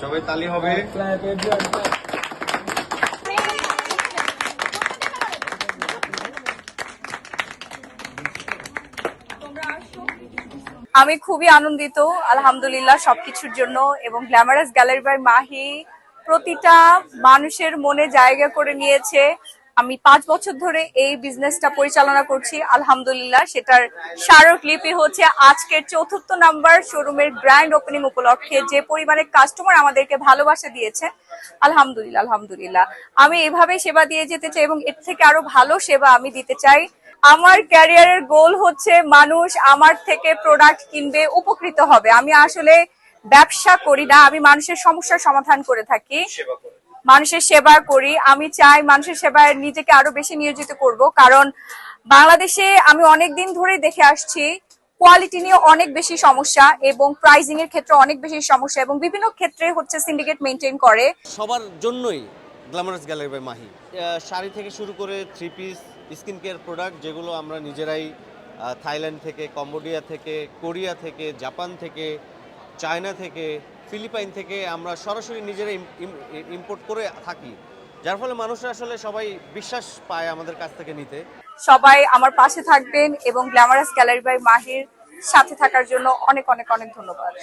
সবাই তালি হবে। আমি খুবই আনন্দিত আলহামদুলিল্লাহ সবকিছুর জন্য, এবং গ্ল্যামারাস গ্যালারি বাই মাহি প্রতিটা মানুষের মনে জায়গা করে নিয়েছে। আমি 5 বছর ধরে এই বিজনেসটা পরিচালনা করছি আলহামদুলিল্লাহ। সেটার স্মারকলিপি হচ্ছে আজকের ৪র্থ নাম্বার শোরুমের গ্র্যান্ড ওপেনিং উপলক্ষে যে পরিমাণে কাস্টমার আমাদেরকে ভালোবাসা দিয়েছে আলহামদুলিল্লাহ। আলহামদুলিল্লাহ আমি এভাবেই সেবা দিয়ে যেতে চাই এবং এর থেকে আরো ভালো সেবা আমি দিতে চাই। আমার ক্যারিয়ারের গোল হচ্ছে মানুষ আমার থেকে প্রোডাক্ট কিনবে, উপকৃত হবে। আমি আসলে ব্যবসা করি না, আমি মানুষের সমস্যার সমাধান করে থাকি, মানুষের সেবা করি। আমি চাই মানুষের সেবায় নিজেকে আরো বেশি নিয়োজিত করব, কারণ বাংলাদেশে আমি অনেকদিন ধরেই দেখে আসছি কোয়ালিটি নিয়ে অনেক বেশি সমস্যা এবং প্রাইসিং এর ক্ষেত্রে অনেক বেশি সমস্যা, এবং বিভিন্ন ক্ষেত্রে হচ্ছে সিন্ডিকেট মেইনটেইন করে। সবার জন্যই glamorous gallery by Mahi, sari থেকে শুরু করে 3 পিস, স্কিন কেয়ার প্রোডাক্ট যেগুলো আমরা নিজেরাই থাইল্যান্ড থেকে, কম্বোডিয়া থেকে, কোরিয়া থেকে, জাপান থেকে, চায়না থেকে, ফিলিপাইন থেকে আমরা সরাসরি নিজেরাই ইম্পোর্ট করে থাকি, যার ফলে মানুষরা আসলে সবাই বিশ্বাস পায় আমাদের কাছ থেকে নিতে। সবাই আমার পাশে থাকবেন এবং গ্ল্যামারাস গ্যালারি বাই মাহির সাথে থাকার জন্য অনেক অনেক অনেক ধন্যবাদ।